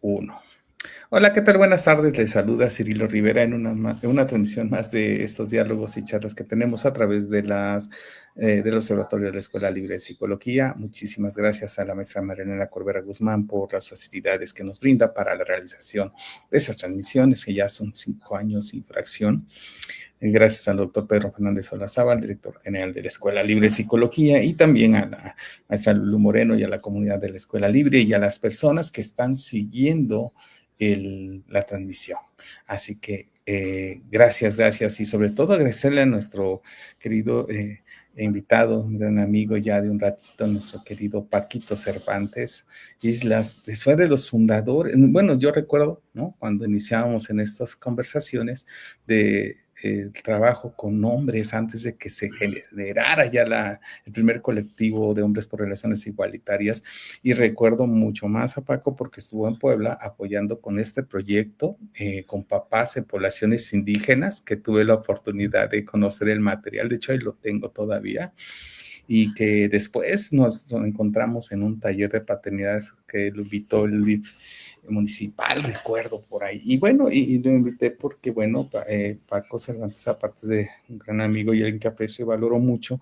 Uno. Hola, ¿qué tal? Buenas tardes. Les saluda Cirilo Rivera en una transmisión más de estos diálogos y charlas que tenemos a través del Observatorio de la Escuela Libre de Psicología. Muchísimas gracias a la maestra Marilena Corbera Guzmán por las facilidades que nos brinda para la realización de esas transmisiones, que ya son 5 años y fracción. Gracias al doctor Pedro Fernández Olazábal, director general de la Escuela Libre de Psicología, y también a la maestra Lulu Moreno y a la comunidad de la Escuela Libre y a las personas que están siguiendo la transmisión. Así que gracias y sobre todo agradecerle a nuestro querido invitado, un gran amigo ya de un ratito, nuestro querido Paquito Cervantes Islas, fue de los fundadores. Bueno, yo recuerdo, ¿no?, cuando iniciábamos en estas conversaciones de el trabajo con hombres antes de que se generara ya el primer colectivo de hombres por relaciones igualitarias, y recuerdo mucho más a Paco porque estuvo en Puebla apoyando con este proyecto con papás en poblaciones indígenas, que tuve la oportunidad de conocer el material, de hecho ahí lo tengo todavía, y que después nos encontramos en un taller de paternidades que lo invitó el DIF municipal, recuerdo por ahí. Y bueno, y lo invité porque, bueno, Paco Cervantes, aparte de un gran amigo y alguien que aprecio y valoro mucho,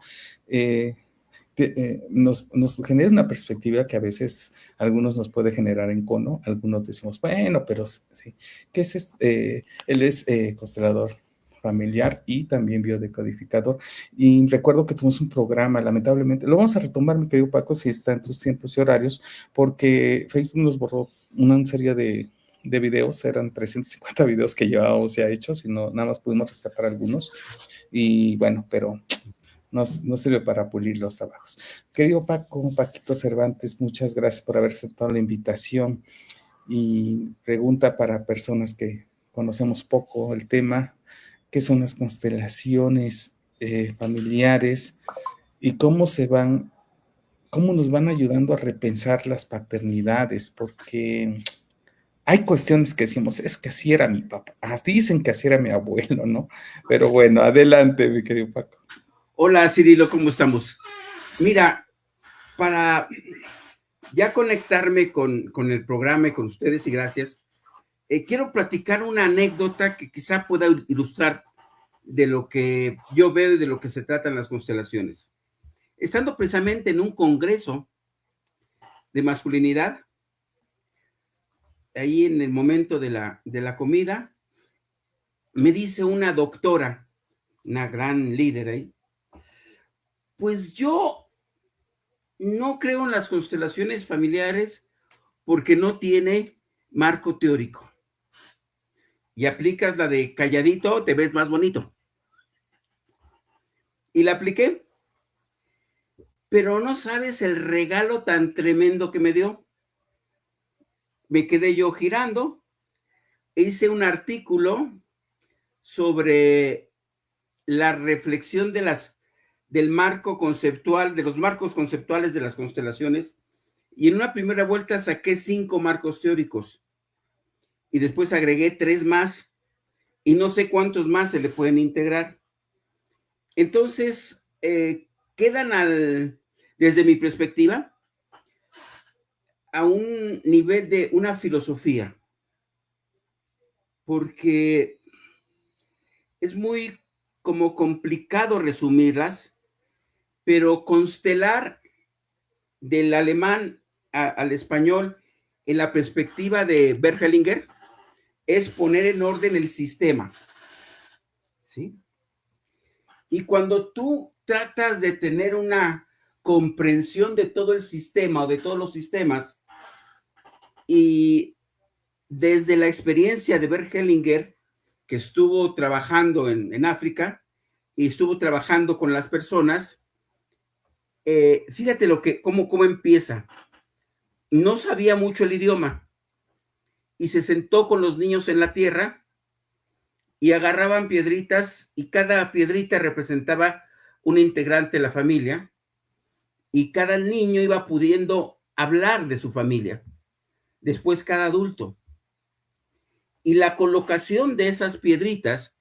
nos genera una perspectiva que a veces a algunos nos puede generar encono, algunos decimos, bueno, pero sí, ¿qué es esto? Él es constelador familiar y también biodecodificador. Y recuerdo que tuvimos un programa, lamentablemente, lo vamos a retomar, mi querido Paco, si está en tus tiempos y horarios, porque Facebook nos borró una serie de videos, eran 350 videos que llevábamos ya hechos y no, nada más pudimos rescatar algunos. Y bueno, pero nos sirve para pulir los trabajos. Querido Paquito Cervantes, muchas gracias por haber aceptado la invitación. Y pregunta para personas que conocemos poco el tema: ¿qué son las constelaciones familiares y cómo nos van ayudando a repensar las paternidades? Porque hay cuestiones que decimos, es que así era mi papá, dicen que así era mi abuelo, ¿no? Pero bueno, adelante, mi querido Paco. Hola, Cirilo, ¿cómo estamos? Mira, para ya conectarme con el programa y con ustedes, y gracias, quiero platicar una anécdota que quizá pueda ilustrar de lo que yo veo y de lo que se tratan las constelaciones. Estando precisamente en un congreso de masculinidad, ahí en el momento de la comida, me dice una doctora, una gran líder ahí, pues yo no creo en las constelaciones familiares porque no tiene marco teórico. Y aplicas la de calladito, te ves más bonito. Y la apliqué, pero no sabes el regalo tan tremendo que me dio. Me quedé yo girando, hice un artículo sobre la reflexión del marco conceptual, de los marcos conceptuales de las constelaciones, y en una primera vuelta saqué 5 marcos teóricos, y después agregué 3 más, y no sé cuántos más se le pueden integrar. Entonces, quedan desde mi perspectiva, a un nivel de una filosofía, porque es muy como complicado resumirlas, pero constelar del alemán al español en la perspectiva de Bert Hellinger es poner en orden el sistema, ¿sí? Y cuando tú tratas de tener una comprensión de todo el sistema o de todos los sistemas, y desde la experiencia de Bert Hellinger, que estuvo trabajando en África y estuvo trabajando con las personas, fíjate cómo empieza. No sabía mucho el idioma y se sentó con los niños en la tierra y agarraban piedritas y cada piedrita representaba un integrante de la familia y cada niño iba pudiendo hablar de su familia. Después cada adulto. Y la colocación de esas piedritas,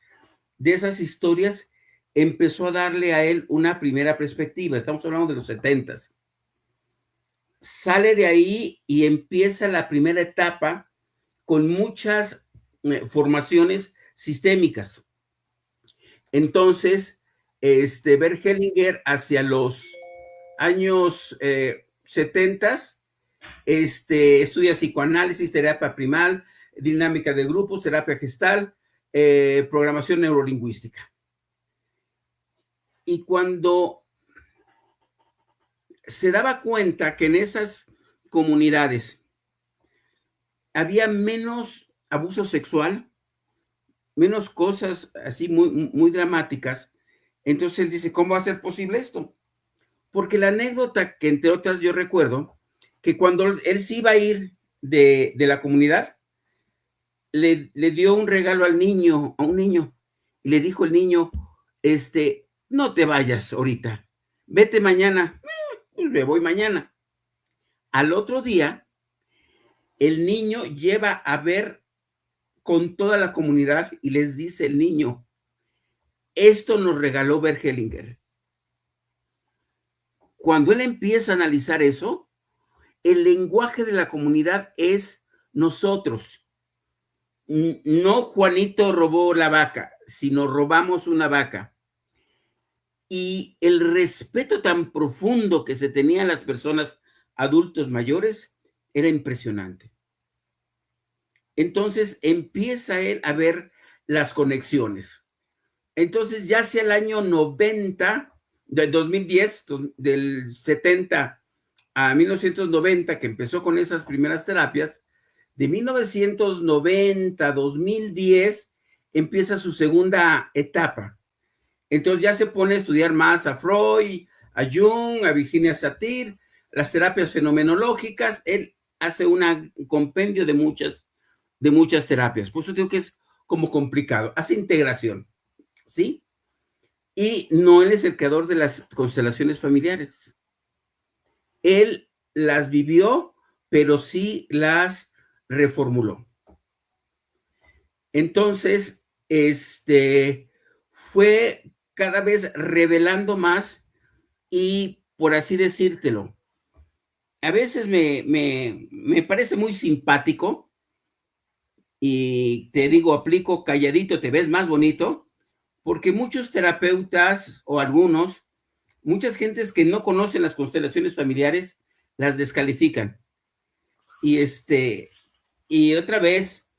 de esas historias, empezó a darle a él una primera perspectiva. Estamos hablando de los 70s. Sale de ahí y empieza la primera etapa con muchas formaciones sistémicas. Entonces, Bert Hellinger hacia los años 70 estudia psicoanálisis, terapia primal, dinámica de grupos, terapia gestal, programación neurolingüística. Y cuando se daba cuenta que en esas comunidades había menos abuso sexual, menos cosas así muy dramáticas, entonces él dice, ¿cómo va a ser posible esto? Porque la anécdota que entre otras yo recuerdo, que cuando él se iba a ir de la comunidad, le dio un regalo al niño, a un niño, y le dijo el niño, no te vayas ahorita, vete mañana. Pues me voy mañana. Al otro día, el niño lleva a ver con toda la comunidad y les dice el niño, esto nos regaló Bert Hellinger. Cuando él empieza a analizar eso, el lenguaje de la comunidad es nosotros. No Juanito robó la vaca, sino robamos una vaca. Y el respeto tan profundo que se tenía a las personas adultos mayores era impresionante. Entonces empieza él a ver las conexiones. Entonces ya hacia el año 90, del 2010, del 70 a 1990, que empezó con esas primeras terapias, de 1990 a 2010 empieza su segunda etapa. Entonces ya se pone a estudiar más a Freud, a Jung, a Virginia Satir, las terapias fenomenológicas. Él hace un compendio de muchas terapias. Por eso digo que es como complicado. Hace integración, ¿sí? Y no él es el creador de las constelaciones familiares. Él las vivió, pero sí las reformuló. Entonces, fue cada vez revelando más y, por así decírtelo, a veces me parece muy simpático y te digo, aplico calladito, te ves más bonito, porque muchos terapeutas o algunos, muchas gentes que no conocen las constelaciones familiares, las descalifican. Y otra vez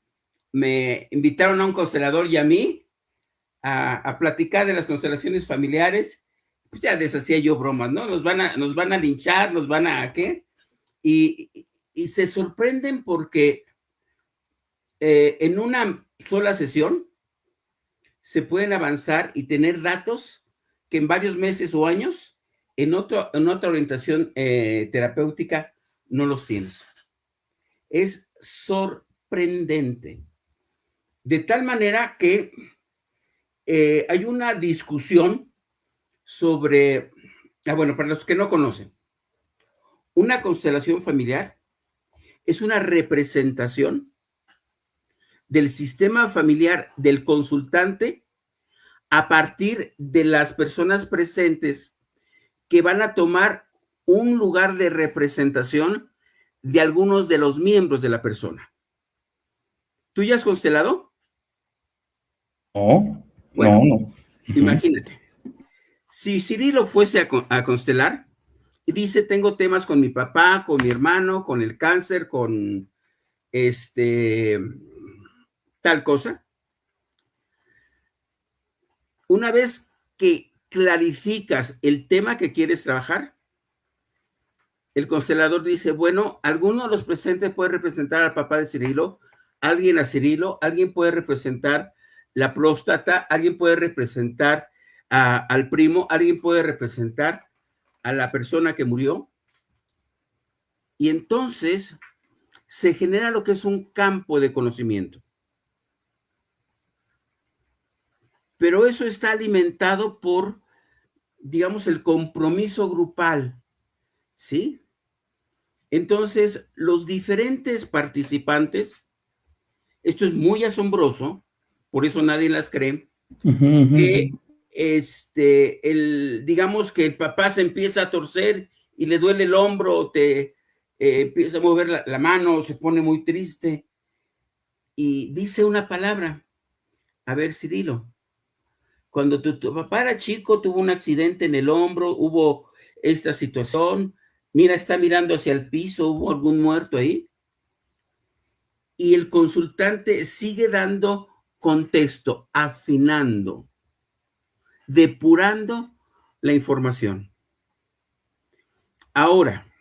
me invitaron a un constelador y a mí a platicar de las constelaciones familiares. Pues ya deshacía yo bromas, ¿no? Nos van a linchar, nos van a ¿qué? Y se sorprenden porque en una sola sesión se pueden avanzar y tener datos que en varios meses o años en otra orientación terapéutica no los tienes. Es sorprendente. De tal manera que hay una discusión sobre, bueno, para los que no conocen, una constelación familiar es una representación del sistema familiar del consultante a partir de las personas presentes que van a tomar un lugar de representación de algunos de los miembros de la persona. ¿Tú ya has constelado? No, Bueno, no. imagínate. Si Cirilo fuese a constelar y dice, tengo temas con mi papá, con mi hermano, con el cáncer, con tal cosa. Una vez que clarificas el tema que quieres trabajar, el constelador dice, bueno, alguno de los presentes puede representar al papá de Cirilo, alguien a Cirilo, alguien puede representar la próstata, alguien puede representar al primo, alguien puede representar a la persona que murió. Y entonces se genera lo que es un campo de conocimiento. Pero eso está alimentado por, digamos, el compromiso grupal, ¿sí? Entonces, los diferentes participantes, esto es muy asombroso, por eso nadie las cree, que digamos que el papá se empieza a torcer y le duele el hombro, empieza a mover la mano, se pone muy triste. y dice una palabra. A ver, Cirilo, cuando tu papá era chico, tuvo un accidente en el hombro, hubo esta situación, mira, está mirando hacia el piso, ¿hubo algún muerto ahí? Y el consultante sigue dando contexto, afinando, depurando la información. Ahora,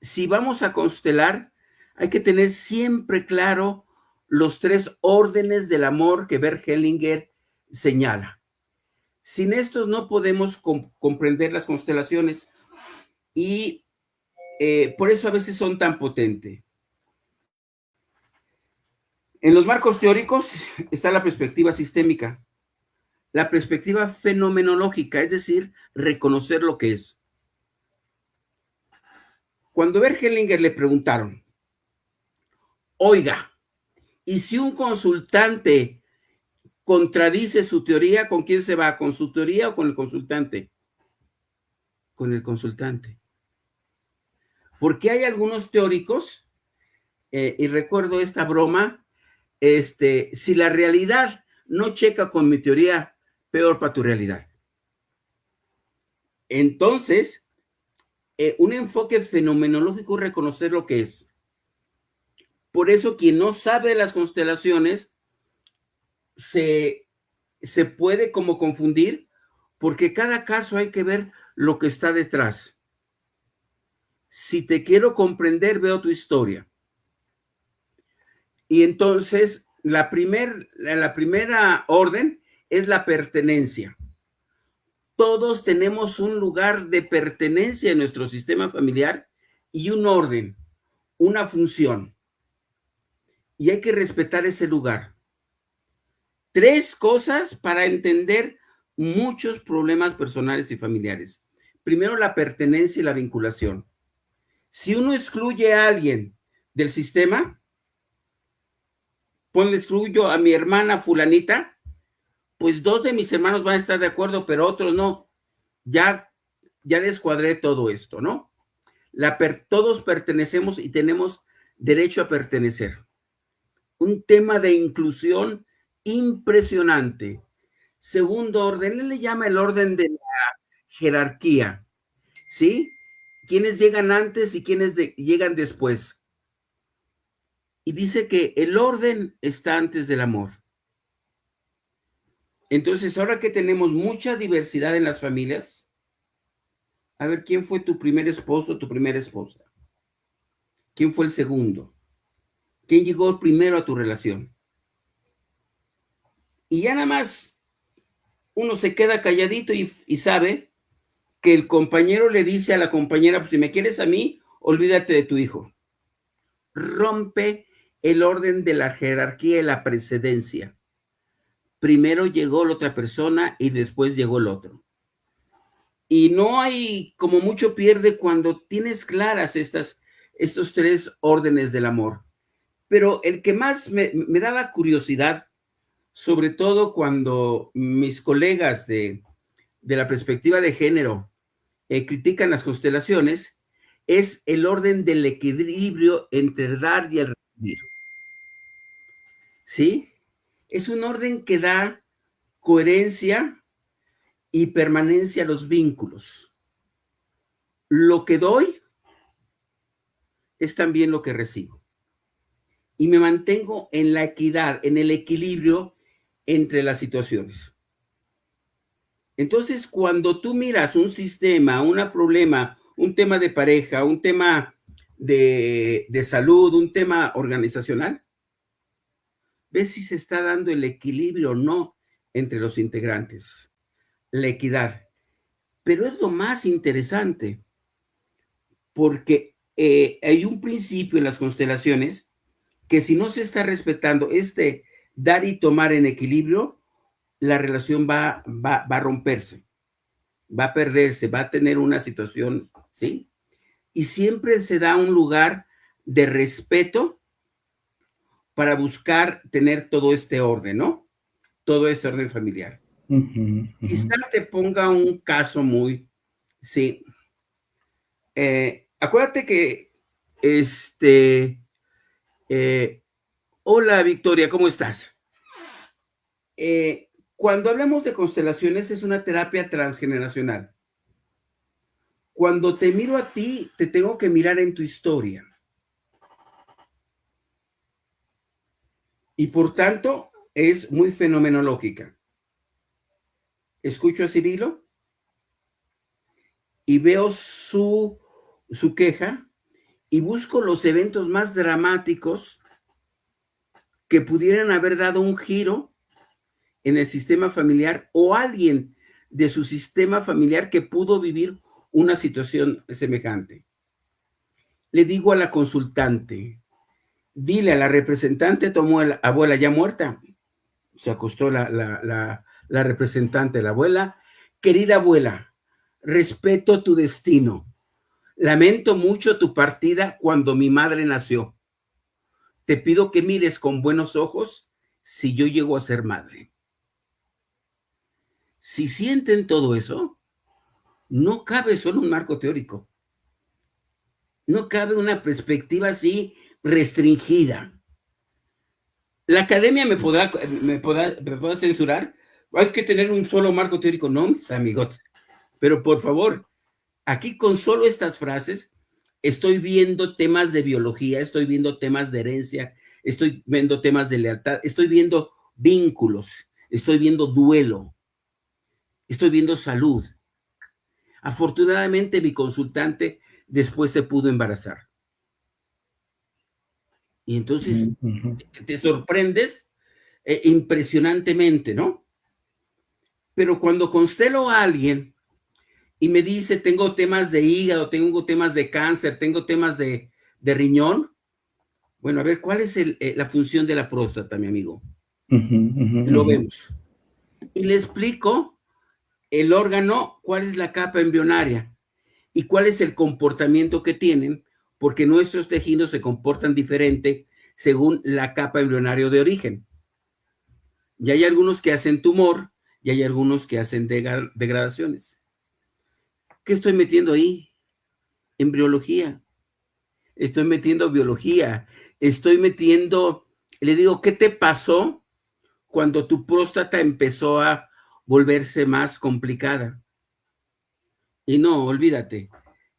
si vamos a constelar, hay que tener siempre claro los 3 órdenes del amor que Bert Hellinger señala. Sin estos no podemos comprender las constelaciones y por eso a veces son tan potentes. En los marcos teóricos está la perspectiva sistémica, la perspectiva fenomenológica, es decir, reconocer lo que es. Cuando Bert Hellinger le preguntaron, oiga, ¿y si un consultante contradice su teoría, con quién se va? ¿Con su teoría o con el consultante? Con el consultante. Porque hay algunos teóricos, y recuerdo esta broma, si la realidad no checa con mi teoría, peor para tu realidad. Entonces, un enfoque fenomenológico es reconocer lo que es. Por eso, quien no sabe de las constelaciones se puede como confundir, porque cada caso hay que ver lo que está detrás. Si te quiero comprender, veo tu historia. Y entonces, la primera orden es la pertenencia. Todos tenemos un lugar de pertenencia en nuestro sistema familiar y un orden, una función. Y hay que respetar ese lugar. 3 cosas para entender muchos problemas personales y familiares. Primero, la pertenencia y la vinculación. Si uno excluye a alguien del sistema, ponle excluyo a mi hermana fulanita, pues 2 de mis hermanos van a estar de acuerdo, pero otros no. Ya descuadré todo esto, ¿no? Todos pertenecemos y tenemos derecho a pertenecer. Un tema de inclusión impresionante. Segundo orden, él le llama el orden de la jerarquía, ¿sí? ¿Quiénes llegan antes y quiénes llegan después? Y dice que el orden está antes del amor. Entonces, ahora que tenemos mucha diversidad en las familias, a ver, ¿quién fue tu primer esposo, tu primera esposa? ¿Quién fue el segundo? ¿Quién llegó primero a tu relación? Y ya nada más uno se queda calladito y sabe que el compañero le dice a la compañera, pues si me quieres a mí, olvídate de tu hijo. Rompe el orden de la jerarquía y la precedencia. Primero llegó la otra persona y después llegó el otro. Y no hay como mucho pierde cuando tienes claras estos 3 órdenes del amor. Pero el que más me daba curiosidad, sobre todo cuando mis colegas de la perspectiva de género critican las constelaciones, es el orden del equilibrio entre el dar y el recibir. ¿Sí? Es un orden que da coherencia y permanencia a los vínculos. Lo que doy es también lo que recibo. Y me mantengo en la equidad, en el equilibrio entre las situaciones. Entonces, cuando tú miras un sistema, un problema, un tema de pareja, un tema de salud, un tema organizacional, ves si se está dando el equilibrio o no entre los integrantes, la equidad. Pero es lo más interesante, porque hay un principio en las constelaciones que si no se está respetando este dar y tomar en equilibrio, la relación va a romperse, va a perderse, va a tener una situación, ¿sí? Y siempre se da un lugar de respeto para buscar tener todo este orden, ¿no? Todo ese orden familiar. Quizá te ponga un caso muy, sí. Acuérdate que eh, Hola Victoria, ¿cómo estás? Cuando hablamos de constelaciones es una terapia transgeneracional. Cuando te miro a ti, te tengo que mirar en tu historia. Y por tanto, es muy fenomenológica. Escucho a Cirilo y veo su queja y busco los eventos más dramáticos que pudieran haber dado un giro en el sistema familiar o alguien de su sistema familiar que pudo vivir una situación semejante. Le digo a la consultante, dile a la representante, tomó a la abuela ya muerta, se acostó la representante, la abuela, querida abuela, respeto tu destino, lamento mucho tu partida cuando mi madre nació, te pido que mires con buenos ojos si yo llego a ser madre. Si sienten todo eso, no cabe solo un marco teórico, no cabe una perspectiva así restringida. La academia me podrá censurar. Hay que tener un solo marco teórico. No, mis amigos. Pero por favor, aquí con solo estas frases estoy viendo temas de biología, estoy viendo temas de herencia, estoy viendo temas de lealtad, estoy viendo vínculos, estoy viendo duelo, estoy viendo salud. Afortunadamente mi consultante después se pudo embarazar. Y entonces te sorprendes impresionantemente, ¿no? Pero cuando constelo a alguien y me dice, tengo temas de hígado, tengo temas de cáncer, tengo temas de riñón, bueno, a ver, ¿cuál es la función de la próstata, mi amigo? Lo vemos. Y le explico el órgano, cuál es la capa embrionaria y cuál es el comportamiento que tienen, porque nuestros tejidos se comportan diferente según la capa embrionaria de origen. Y hay algunos que hacen tumor y hay algunos que hacen degradaciones. ¿Qué estoy metiendo ahí? Embriología. Estoy metiendo biología. Estoy metiendo, le digo, ¿qué te pasó cuando tu próstata empezó a volverse más complicada? Y no, olvídate.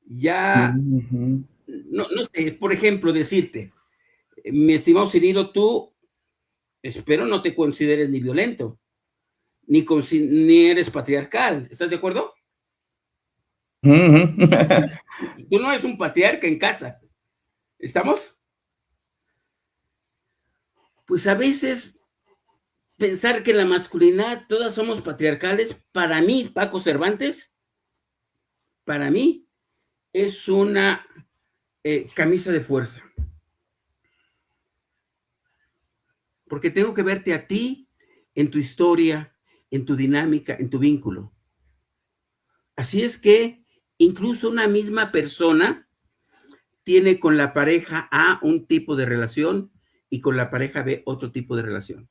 Ya, no sé, por ejemplo, decirte, mi estimado Cirilo, tú espero no te consideres ni violento, ni eres patriarcal. ¿Estás de acuerdo? Tú no eres un patriarca en casa. ¿Estamos? Pues a veces pensar que la masculinidad todas somos patriarcales, para mí, Paco Cervantes, para mí es una camisa de fuerza. Porque tengo que verte a ti en tu historia, en tu dinámica, en tu vínculo. Así es que incluso una misma persona tiene con la pareja A un tipo de relación y con la pareja B otro tipo de relación.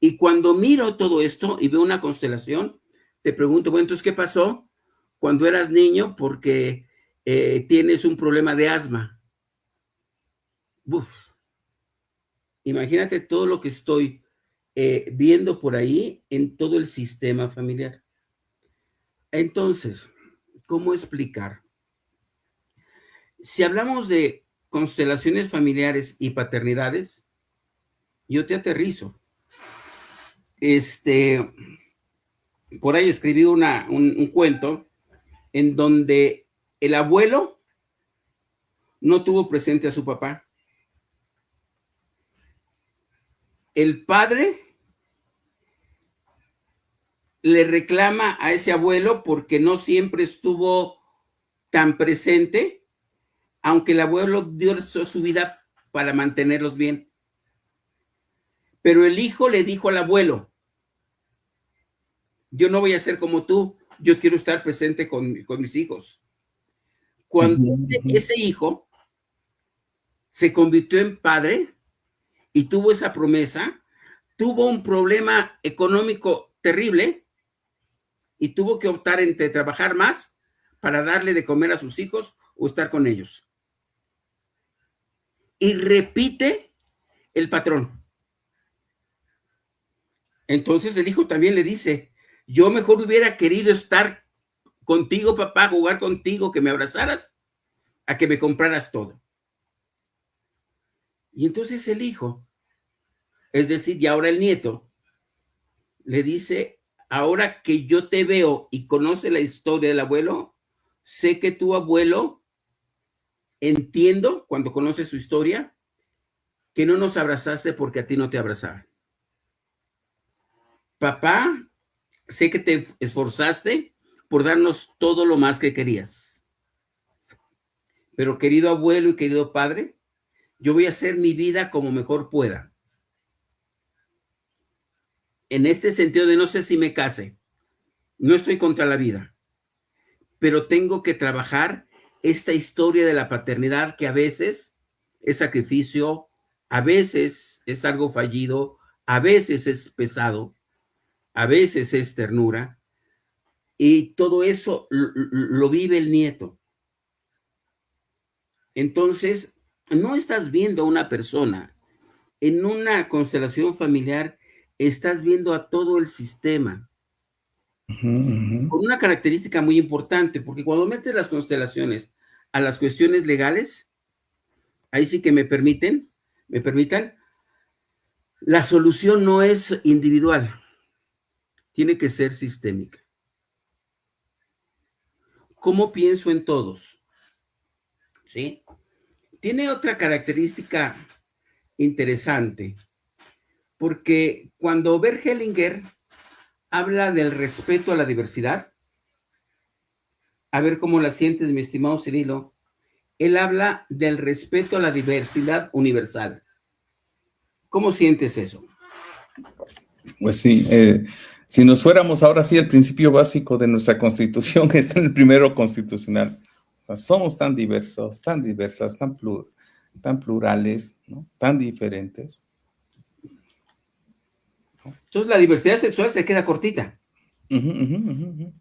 Y cuando miro todo esto y veo una constelación, te pregunto, bueno, entonces, ¿qué pasó cuando eras niño? Porque tienes un problema de asma. Uf, imagínate todo lo que estoy viendo por ahí en todo el sistema familiar. Entonces, ¿cómo explicar? Si hablamos de constelaciones familiares y paternidades, yo te aterrizo. Por ahí escribí un cuento en donde el abuelo no tuvo presente a su papá. El padre le reclama a ese abuelo porque no siempre estuvo tan presente, aunque el abuelo dio su vida para mantenerlos bien. Pero el hijo le dijo al abuelo, yo no voy a ser como tú, yo quiero estar presente con mis hijos. Cuando ese hijo se convirtió en padre y tuvo esa promesa, tuvo un problema económico terrible y tuvo que optar entre trabajar más para darle de comer a sus hijos o estar con ellos. Y repite el patrón. Entonces el hijo también le dice, yo mejor hubiera querido estar contigo, papá, jugar contigo, que me abrazaras, a que me compraras todo. Y entonces el hijo, es decir, y ahora el nieto, le dice, ahora que yo te veo y conoce la historia del abuelo, sé que tu abuelo, entiendo, cuando conoce su historia, que no nos abrazaste porque a ti no te abrazaban. Papá, sé que te esforzaste por darnos todo lo más que querías. Pero querido abuelo y querido padre, yo voy a hacer mi vida como mejor pueda. En este sentido de no sé si me case, no estoy contra la vida, pero tengo que trabajar esta historia de la paternidad que a veces es sacrificio, a veces es algo fallido, a veces es pesado, a veces es ternura, y todo eso lo vive el nieto. Entonces, no estás viendo a una persona. En una constelación familiar, estás viendo a todo el sistema. Con una característica muy importante, porque cuando metes las constelaciones a las cuestiones legales, ahí sí que me permitan, la solución no es individual, tiene que ser sistémica. ¿Cómo pienso en todos? ¿Sí? Tiene otra característica interesante, porque cuando Bert Hellinger habla del respeto a la diversidad, a ver cómo la sientes, mi estimado Cirilo, él habla del respeto a la diversidad universal. ¿Cómo sientes eso? Pues sí, si nos fuéramos ahora sí al principio básico de nuestra Constitución, que está en el primero constitucional, o sea, somos tan diversos, tan diversas, tan plurales, ¿no? Tan diferentes. Entonces la diversidad sexual se queda cortita. Ujú, ujú, ujú, ujú.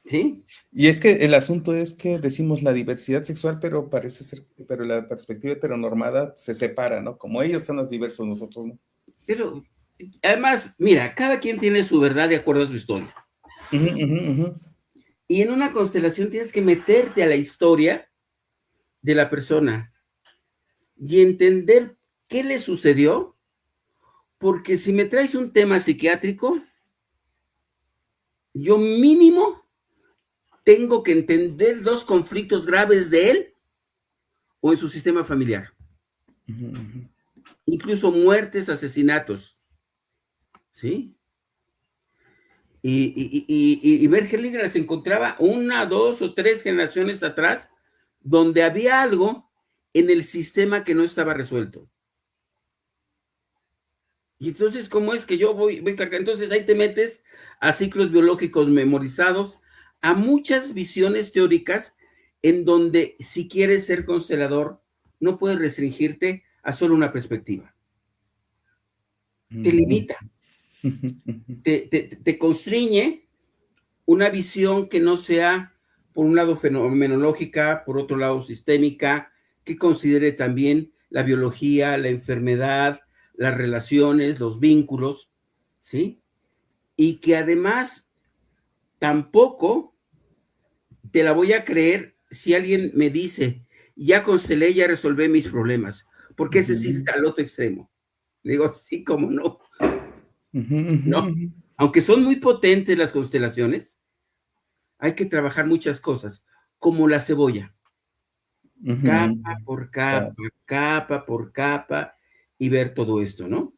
¿Sí? Y es que el asunto es que decimos la diversidad sexual, pero parece ser, pero la perspectiva heteronormada se separa, ¿no? Como ellos son los diversos, nosotros no. Pero además, mira, cada quien tiene su verdad de acuerdo a su historia. Ujú, ujú, ujú. Y en una constelación tienes que meterte a la historia de la persona y entender qué le sucedió, porque si me traes un tema psiquiátrico, yo mínimo tengo que entender dos conflictos graves de él o en su sistema familiar, Ujú, ujú. incluso muertes, asesinatos, ¿sí? Y Bert Hellinger las encontraba una, dos o tres generaciones atrás, donde había algo en el sistema que no estaba resuelto. Y entonces, ¿cómo es que yo voy cargando? Entonces ahí te metes a ciclos biológicos memorizados, a muchas visiones teóricas en donde si quieres ser constelador, no puedes restringirte a solo una perspectiva. Te limita, te constriñe una visión que no sea, por un lado, fenomenológica, por otro lado, sistémica, que considere también la biología, la enfermedad, las relaciones, los vínculos, ¿sí? Y que además tampoco te la voy a creer si alguien me dice, ya constelé, ya resolví mis problemas, porque ese sí está al otro extremo. Le digo, sí, cómo no, Ujú, ujú, ¿no? ujú. Aunque son muy potentes las constelaciones, hay que trabajar muchas cosas, como la cebolla, Ujú. capa por Claro. capa, capa por capa, y ver todo esto, ¿no?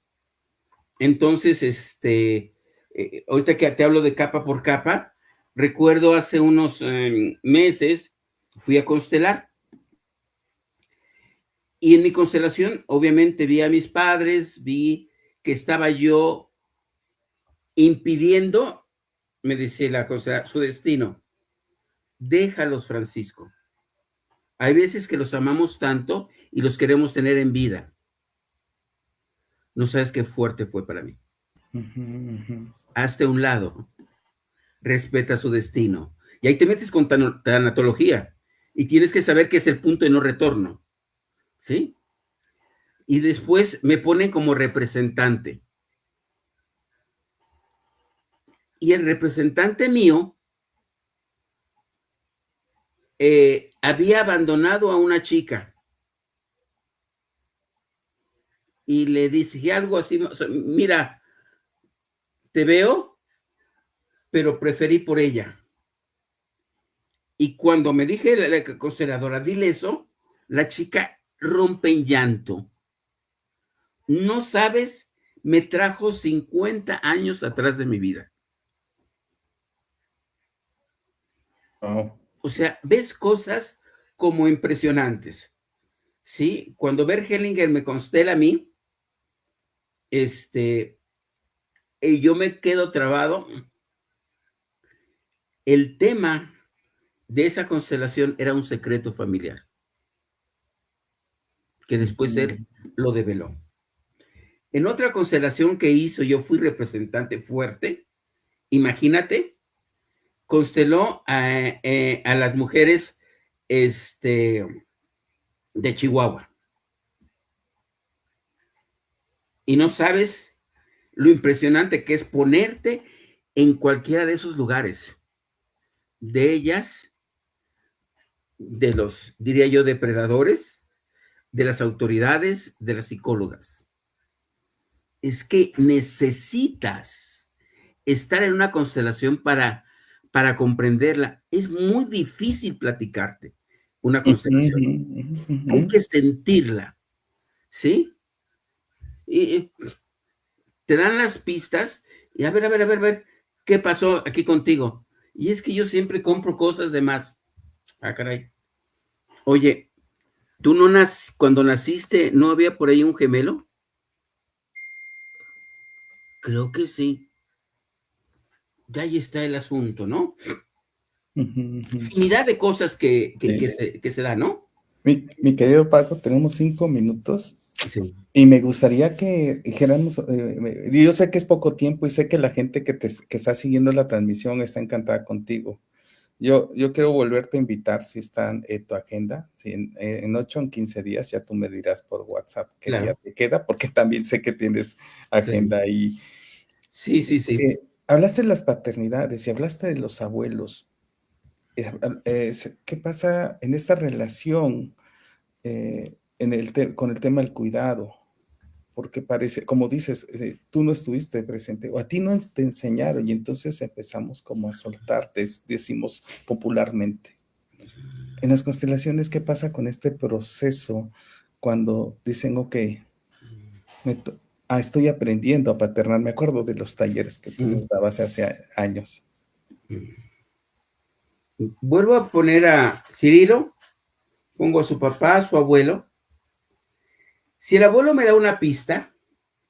Entonces, ahorita que te hablo de capa por capa, recuerdo hace unos meses fui a constelar y en mi constelación obviamente vi a mis padres, vi que estaba yo impidiendo, me decía la cosa, su destino. Déjalos, Francisco. Hay veces que los amamos tanto y los queremos tener en vida. No sabes qué fuerte fue para mí. Ujú, ujú. Hazte a un lado, respeta su destino. Y ahí te metes con tanatología y tienes que saber que es el punto de no retorno, ¿sí? y después me ponen como representante. Y el representante mío había abandonado a una chica y le dije algo así, o sea, mira, te veo, pero preferí por ella. Y cuando me dije la consteladora, dile eso, la chica rompe en llanto. No sabes, me trajo 50 años atrás de mi vida. Oh. O sea, ves cosas como impresionantes, ¿sí? Cuando Bert Hellinger me constela a mí, yo me quedo trabado. El tema de esa constelación era un secreto familiar, que después él lo develó. En otra constelación que hizo, yo fui representante fuerte, imagínate, consteló a las mujeres de Chihuahua. Y no sabes lo impresionante que es ponerte en cualquiera de esos lugares. De ellas, de los, diría yo, depredadores, de las autoridades, de las psicólogas. Es que necesitas estar en una constelación para comprenderla. Es muy difícil platicarte una constelación. Hay que sentirla, ¿sí? Y te dan las pistas y a ver, ¿qué pasó aquí contigo? Y es que yo siempre compro cosas de más. Ah, caray. Oye, ¿tú no cuando naciste, no había por ahí un gemelo? Creo que sí. Ya ahí está el asunto, ¿no? Infinidad de cosas Sí. que se dan, ¿no? Mi querido Paco, tenemos 5 minutos Sí. y me gustaría que dijéramos, yo sé que es poco tiempo y sé que la gente que está siguiendo la transmisión está encantada contigo. Yo quiero volverte a invitar si está en tu agenda, si en 8 o 15 días, ya tú me dirás por WhatsApp qué día Claro. te queda, porque también sé que tienes agenda Sí, ahí. sí, sí, sí. Hablaste de las paternidades y hablaste de los abuelos. ¿Qué pasa en esta relación con el tema del cuidado? Porque parece, como dices, tú no estuviste presente o a ti no te enseñaron y entonces empezamos como a soltar, decimos popularmente. En las constelaciones, ¿qué pasa con este proceso cuando dicen, ok, estoy aprendiendo a paternar? Me acuerdo de los talleres que tú nos dabas hace años. Vuelvo a poner a Cirilo, pongo a su papá, a su abuelo. Si el abuelo me da una pista,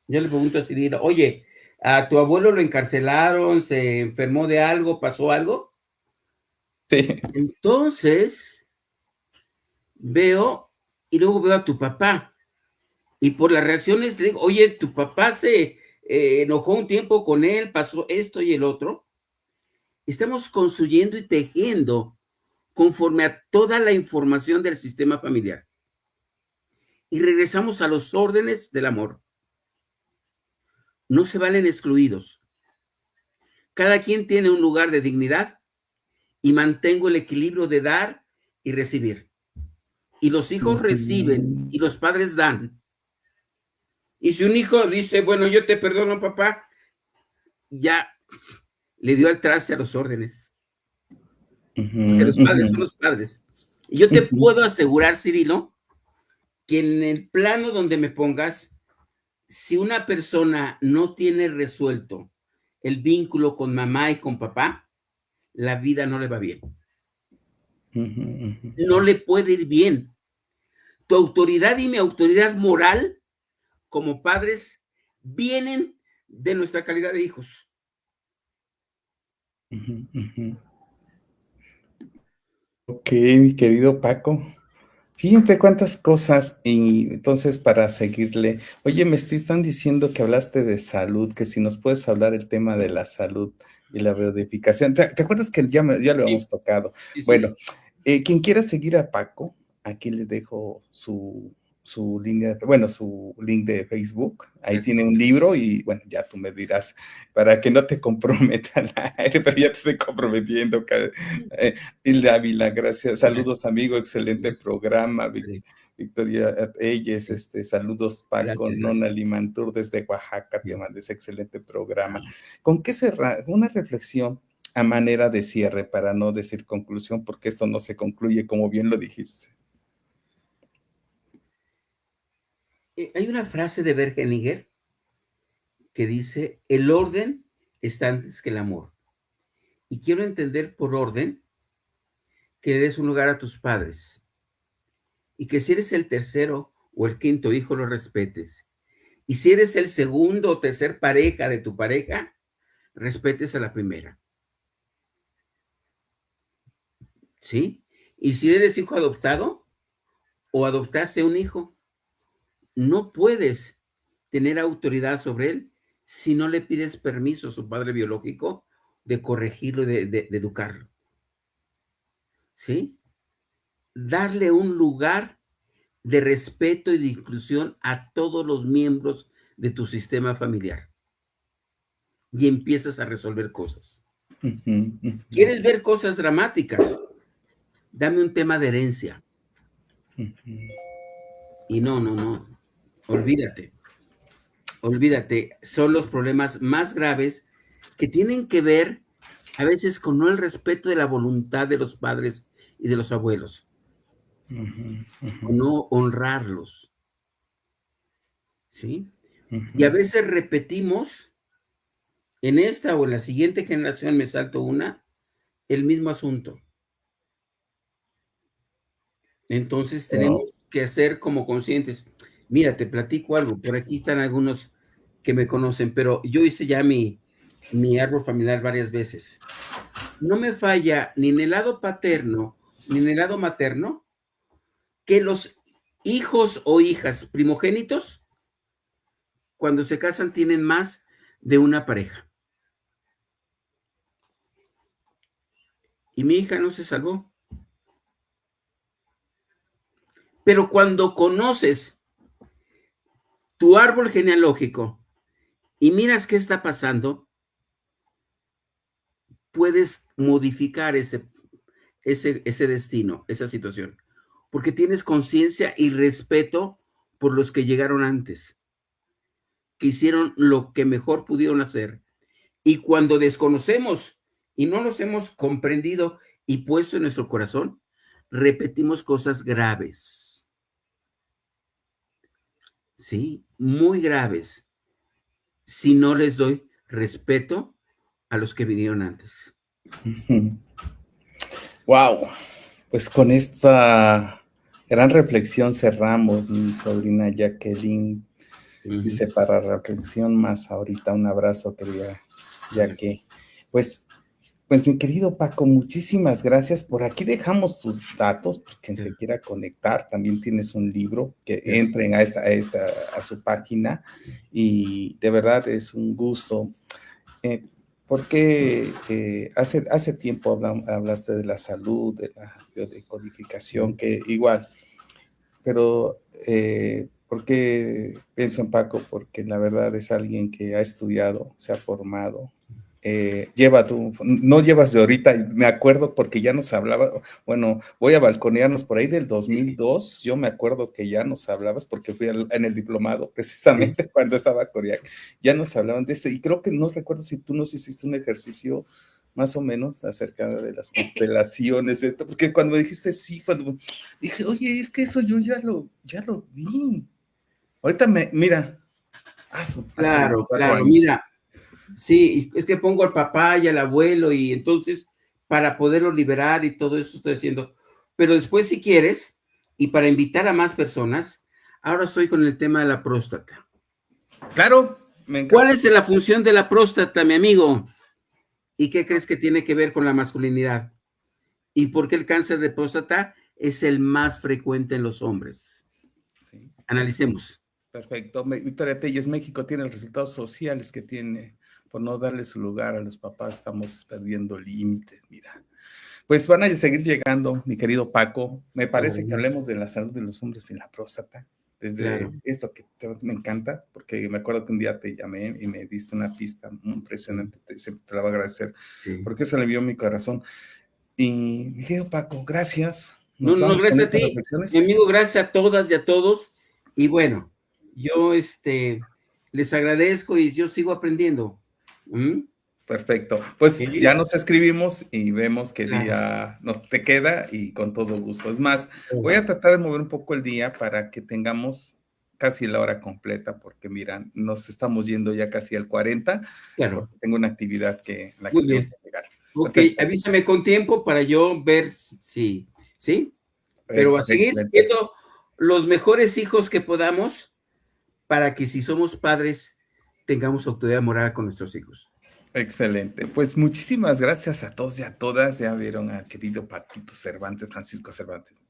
yo le pregunto a Cirilo, oye, ¿a tu abuelo lo encarcelaron, se enfermó de algo, pasó algo? Sí. Entonces veo y luego veo a tu papá y por las reacciones le digo, oye, tu papá se enojó un tiempo con él, pasó esto y el otro. Estamos construyendo y tejiendo conforme a toda la información del sistema familiar. Y regresamos a los órdenes del amor. No se valen excluidos. Cada quien tiene un lugar de dignidad y mantengo el equilibrio de dar y recibir. Y los hijos reciben y los padres dan. Y si un hijo dice, bueno, yo te perdono, papá, ya le dio al traste a los órdenes. Porque los padres son los padres. Y yo te puedo asegurar, Cirilo, que en el plano donde me pongas, si una persona no tiene resuelto el vínculo con mamá y con papá, la vida no le va bien. No le puede ir bien. Tu autoridad y mi autoridad moral como padres vienen de nuestra calidad de hijos. Ok, mi querido Paco. Fíjate cuántas cosas y entonces para seguirle, oye, están diciendo que hablaste de salud, que si nos puedes hablar el tema de la salud y la biodificación. ¿Te acuerdas que ya lo Sí, hemos tocado? sí, sí. Bueno, quien quiera seguir a Paco, aquí le dejo su línea, bueno, su link de Facebook. Ahí Gracias. tiene un libro y bueno, ya tú me dirás, para que no te comprometa al aire, pero ya te estoy comprometiendo. Hilda Ávila, gracias. Saludos, Gracias. amigo, excelente Gracias. programa. Vale. Victoria Elles, Sí. saludos Paco, Gracias, Nona gracias. Limantur desde Oaxaca, te Sí. manda ese excelente programa. ¿Con qué cerrar? Una reflexión a manera de cierre, para no decir conclusión, porque esto no se concluye como bien lo dijiste. Hay una frase de Bergelinger que dice, el orden está antes que el amor. Y quiero entender por orden que des un lugar a tus padres y que si eres el tercero o el quinto hijo lo respetes. Y si eres el segundo o tercer pareja de tu pareja, respetes a la primera. ¿Sí? Y si eres hijo adoptado o adoptaste un hijo, no puedes tener autoridad sobre él si no le pides permiso a su padre biológico de corregirlo y de educarlo. ¿Sí? Darle un lugar de respeto y de inclusión a todos los miembros de tu sistema familiar y empiezas a resolver cosas. ¿Quieres ver cosas dramáticas? Dame un tema de herencia. Y no, olvídate, olvídate. Son los problemas más graves que tienen que ver a veces con no el respeto de la voluntad de los padres y de los abuelos, o no honrarlos, ¿sí? Y a veces repetimos en esta o en la siguiente generación, me salto una, el mismo asunto. Entonces Wow. tenemos que ser como conscientes. Mira, te platico algo, por aquí están algunos que me conocen, pero yo hice ya mi árbol familiar varias veces. No me falla ni en el lado paterno ni en el lado materno que los hijos o hijas primogénitos, cuando se casan, tienen más de una pareja. Y mi hija no se salvó. Pero cuando conoces tu árbol genealógico y miras qué está pasando, puedes modificar ese destino, esa situación, porque tienes conciencia y respeto por los que llegaron antes, que hicieron lo que mejor pudieron hacer. Y cuando desconocemos y no los hemos comprendido y puesto en nuestro corazón, repetimos cosas graves, ¿sí? Muy graves, si no les doy respeto a los que vinieron antes. Wow, pues con esta gran reflexión cerramos, mi sobrina Jacqueline. Dice, para reflexión más ahorita, un abrazo, querida Jackie. Pues mi querido Paco, muchísimas gracias. Por aquí dejamos tus datos, por quien se quiera conectar. También tienes un libro, que Gracias. entren a su página, y de verdad es un gusto. Porque hace tiempo hablaste de la salud, de la biodecodificación, que igual, pero ¿por qué pienso en Paco? Porque la verdad es alguien que ha estudiado, se ha formado, no llevas de ahorita, me acuerdo porque ya nos hablaba, bueno, voy a balconearnos por ahí del 2002, yo me acuerdo que ya nos hablabas porque fui en el diplomado, Sí. precisamente cuando estaba Coriac, ya nos hablaban de esto, y creo que no recuerdo si tú nos hiciste un ejercicio más o menos acerca de las constelaciones, porque cuando me dijiste sí, cuando dije, oye, es que eso yo ya lo vi. Ahorita mira, hace Claro, 24 claro, años. mira, sí, es que pongo al papá y al abuelo y entonces para poderlo liberar y todo eso estoy haciendo. Pero después, si quieres, y para invitar a más personas, ahora estoy con el tema de la próstata. Claro, me ¿Cuál encanta. es la función de la próstata, mi amigo? ¿Y qué crees que tiene que ver con la masculinidad? ¿Y por qué el cáncer de próstata es el más frecuente en los hombres? Sí, Analicemos. perfecto. Victoria Telles, México tiene los resultados sociales que tiene por no darle su lugar a los papás. Estamos perdiendo límites, mira. Pues van a seguir llegando, mi querido Paco. Me parece que hablemos de la salud de los hombres y la próstata. desde claro, esto que me encanta, porque me acuerdo que un día te llamé y me diste una pista muy impresionante, siempre te la voy a agradecer, sí. porque eso le envió mi corazón. Y mi querido Paco, gracias. No, Nos no, vamos con gracias a estas ti, mi reflexiones. amigo, gracias a todas y a todos. Y bueno, yo les agradezco y yo sigo aprendiendo. ¿Mm? Perfecto. Pues ya ¿Sí? nos escribimos y vemos qué Claro. día nos te queda y con todo gusto. Es más, voy Todo. a tratar de mover un poco el día para que tengamos casi la hora completa, porque mira, nos estamos yendo ya casi al 40, Claro, porque tengo una actividad que, en la que muy tengo bien. que llegar. Ok, Perfecto, avísame con tiempo para yo ver si, ¿sí? Pero a seguir excelente. siendo los mejores hijos que podamos para que si somos padres tengamos autoridad moral con nuestros hijos. Excelente. Pues muchísimas gracias a todos y a todas. Ya vieron al querido Paquito Cervantes, Francisco Cervantes,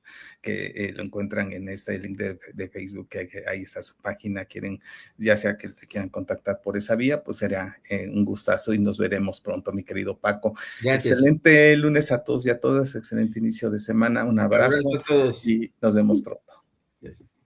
que lo encuentran en este link de Facebook, que ahí está su página. Quieren, ya sea que te quieran contactar por esa vía, pues será un gustazo y nos veremos pronto, mi querido Paco. Gracias. Excelente lunes a todos y a todas. Excelente inicio de semana. Un Abrazo abrazo a todos. y nos vemos pronto. Gracias.